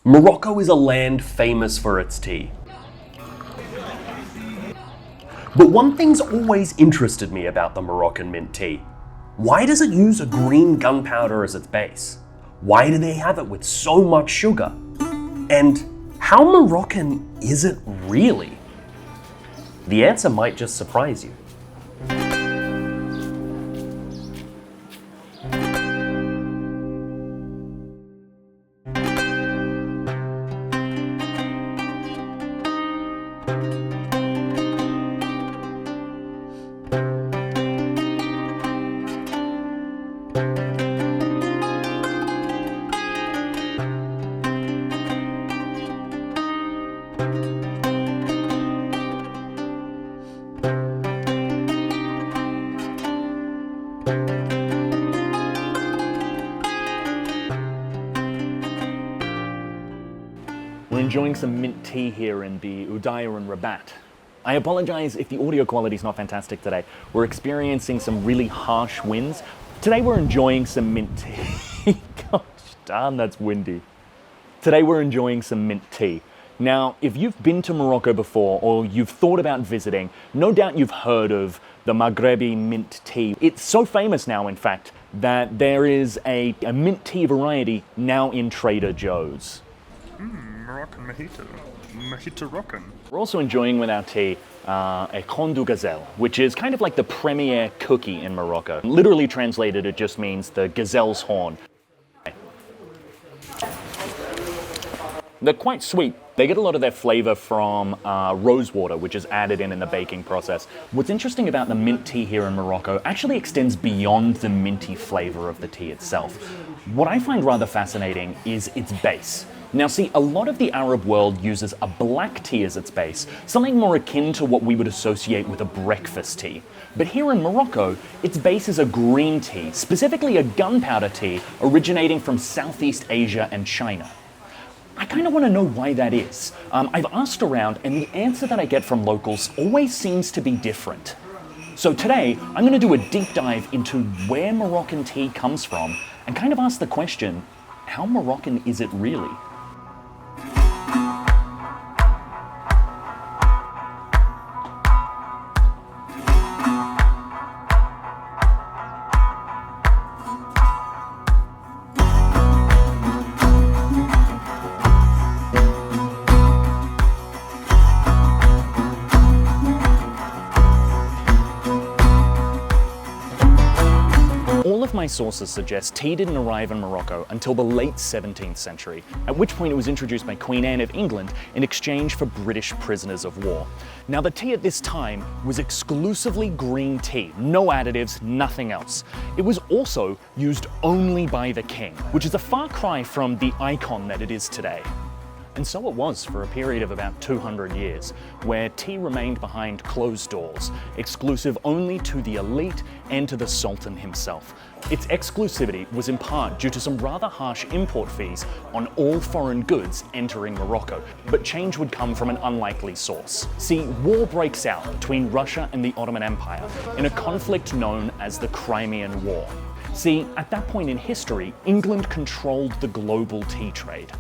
Morocco is a land famous for its tea. But one thing's always interested me about the Moroccan mint tea. Why does it use a green gunpowder as its base? Why do they have it with so much sugar? And how Moroccan is it really? The answer might just surprise you. We're enjoying some mint tea here in the Udaya and Rabat. I apologize if the audio quality is not fantastic today. We're experiencing some really harsh winds. Today we're enjoying some mint tea. Gosh darn, that's windy. Today we're enjoying some mint tea. Now, if you've been to Morocco before or you've thought about visiting, no doubt you've heard of the Maghrebi mint tea. It's so famous now, in fact, that there is a mint tea variety now in Trader Joe's. Moroccan mojito rockin'. We're also enjoying with our tea a khon du gazelle, which is kind of like the premier cookie in Morocco. Literally translated, it just means the gazelle's horn. They're quite sweet. They get a lot of their flavor from rose water, which is added in the baking process. What's interesting about the mint tea here in Morocco actually extends beyond the minty flavor of the tea itself. What I find rather fascinating is its base. Now see, a lot of the Arab world uses a black tea as its base, something more akin to what we would associate with a breakfast tea. But here in Morocco, its base is a green tea, specifically a gunpowder tea originating from Southeast Asia and China. I kind of want to know why that is. I've asked around and the answer that I get from locals always seems to be different. So today, I'm going to do a deep dive into where Moroccan tea comes from and kind of ask the question, how Moroccan is it really? All of my sources suggest tea didn't arrive in Morocco until the late 17th century, at which point it was introduced by Queen Anne of England in exchange for British prisoners of war. Now the tea at this time was exclusively green tea, no additives, nothing else. It was also used only by the king, which is a far cry from the icon that it is today. And so it was for a period of about 200 years, where tea remained behind closed doors, exclusive only to the elite and to the Sultan himself. Its exclusivity was in part due to some rather harsh import fees on all foreign goods entering Morocco, but change would come from an unlikely source. See, war breaks out between Russia and the Ottoman Empire in a conflict known as the Crimean War. See, at that point in history, England controlled the global tea trade.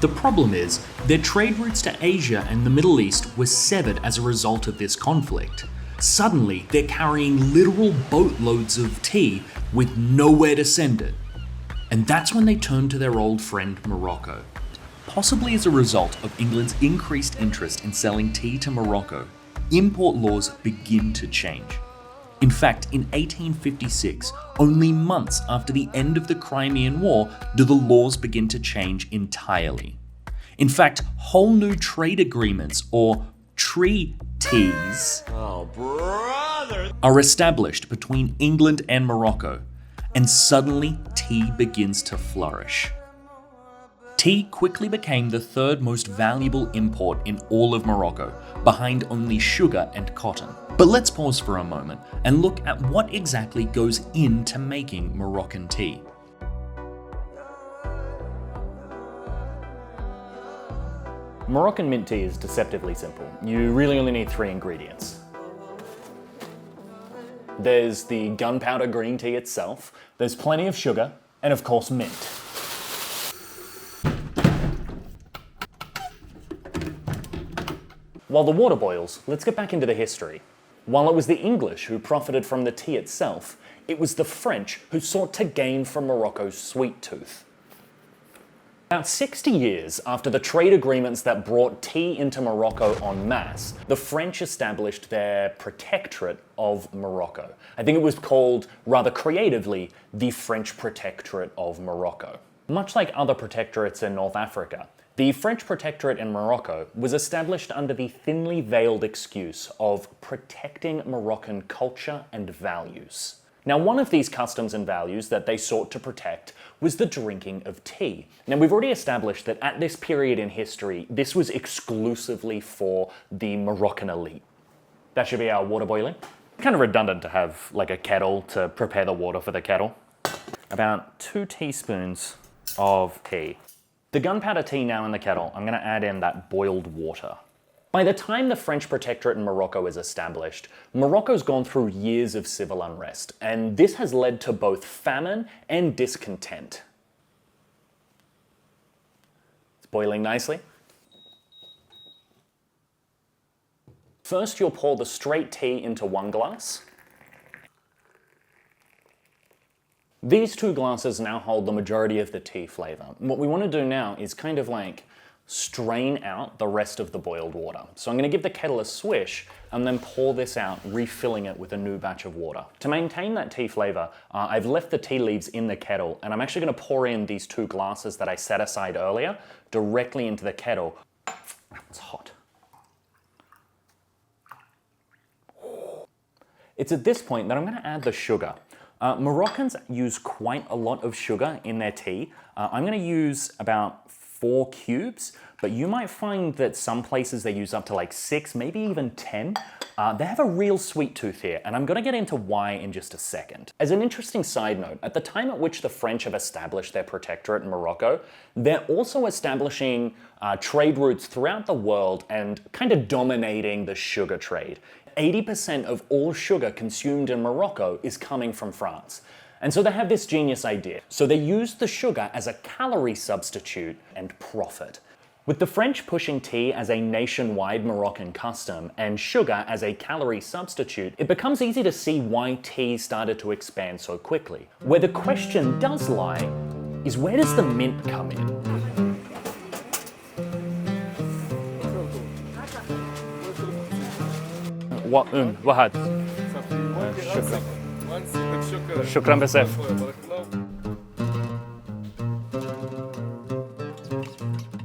The problem is, their trade routes to Asia and the Middle East were severed as a result of this conflict. Suddenly, they're carrying literal boatloads of tea with nowhere to send it. And that's when they turned to their old friend Morocco. Possibly as a result of England's increased interest in selling tea to Morocco, import laws begin to change. In fact, in 1856, only months after the end of the Crimean War, do the laws begin to change entirely. In fact, whole new trade agreements, or treaties, are established between England and Morocco, and suddenly tea begins to flourish. Tea quickly became the third most valuable import in all of Morocco, behind only sugar and cotton. But let's pause for a moment and look at what exactly goes into making Moroccan tea. Moroccan mint tea is deceptively simple. You really only need 3 ingredients. There's the gunpowder green tea itself, there's plenty of sugar, and of course mint. While the water boils, let's get back into the history. While it was the English who profited from the tea itself, it was the French who sought to gain from Morocco's sweet tooth. About 60 years after the trade agreements that brought tea into Morocco en masse, the French established their protectorate of Morocco. I think it was called, rather creatively, the French Protectorate of Morocco. Much like other protectorates in North Africa, the French Protectorate in Morocco was established under the thinly veiled excuse of protecting Moroccan culture and values. Now, one of these customs and values that they sought to protect was the drinking of tea. Now, we've already established that at this period in history, this was exclusively for the Moroccan elite. That should be our water boiling. Kind of redundant to have like a kettle to prepare the water for the kettle. About 2 teaspoons of tea. The gunpowder tea now in the kettle, I'm gonna add in that boiled water. By the time the French Protectorate in Morocco is established, Morocco's gone through years of civil unrest, and this has led to both famine and discontent. It's boiling nicely. First, you'll pour the straight tea into 1 glass. These 2 glasses now hold the majority of the tea flavor. What we want to do now is kind of like strain out the rest of the boiled water. So I'm going to give the kettle a swish and then pour this out, refilling it with a new batch of water. To maintain that tea flavor, I've left the tea leaves in the kettle, and I'm actually going to pour in these 2 glasses that I set aside earlier directly into the kettle. It's hot. It's at this point that I'm going to add the sugar. Moroccans use quite a lot of sugar in their tea. I'm going to use about 4 cubes, but you might find that some places they use up to like 6, maybe even 10. They have a real sweet tooth here, and I'm going to get into why in just a second. As an interesting side note, at the time at which the French have established their protectorate in Morocco, they're also establishing trade routes throughout the world and kind of dominating the sugar trade. 80% of all sugar consumed in Morocco is coming from France. And so they have this genius idea. So they use the sugar as a calorie substitute and profit. With the French pushing tea as a nationwide Moroccan custom and sugar as a calorie substitute, it becomes easy to see why tea started to expand so quickly. Where the question does lie is, where does the mint come in? واحد شكرا بزاف.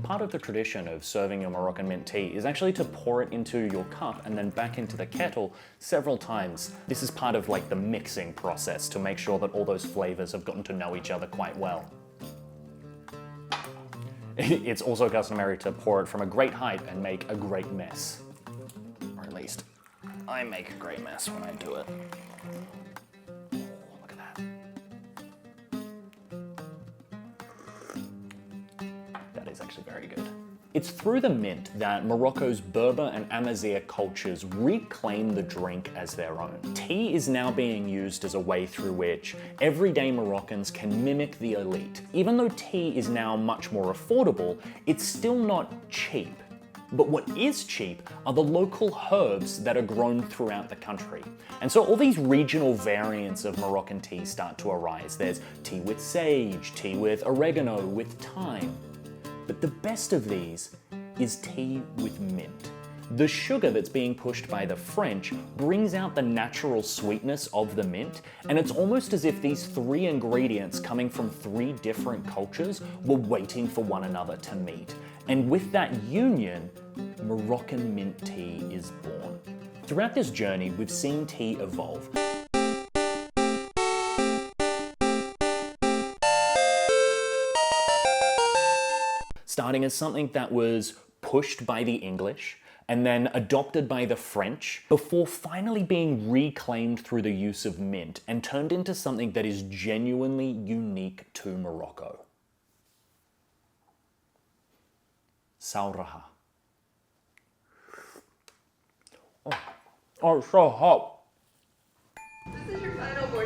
Part of the tradition of serving your Moroccan mint tea is actually to pour it into your cup and then back into the kettle several times. This is part of like the mixing process to make sure that all those flavors have gotten to know each other quite well. It's also customary to pour it from a great height and make a great mess. Or at least, I make a great mess when I do it. Look at that. That is actually very good. It's through the mint that Morocco's Berber and Amazigh cultures reclaim the drink as their own. Tea is now being used as a way through which everyday Moroccans can mimic the elite. Even though tea is now much more affordable, it's still not cheap. But what is cheap are the local herbs that are grown throughout the country. And so all these regional variants of Moroccan tea start to arise. There's tea with sage, tea with oregano, with thyme. But the best of these is tea with mint. The sugar that's being pushed by the French brings out the natural sweetness of the mint, and it's almost as if these 3 ingredients coming from 3 different cultures were waiting for one another to meet. And with that union, Moroccan mint tea is born. Throughout this journey, we've seen tea evolve. Starting as something that was pushed by the English, and then adopted by the French, before finally being reclaimed through the use of mint and turned into something that is genuinely unique to Morocco. Sauraha. Oh, it's so hot.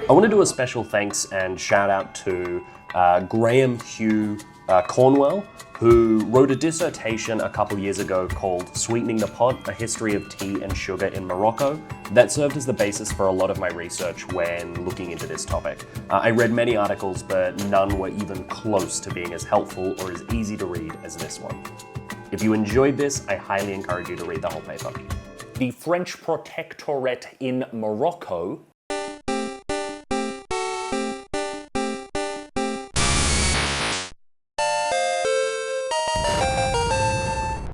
I want to do a special thanks and shout out to Graham, Hugh, Cornwell, who wrote a dissertation a couple years ago called Sweetening the Pot, A History of Tea and Sugar in Morocco. That served as the basis for a lot of my research when looking into this topic. I read many articles, but none were even close to being as helpful or as easy to read as this one. If you enjoyed this, I highly encourage you to read the whole paper. The French protectorate in Morocco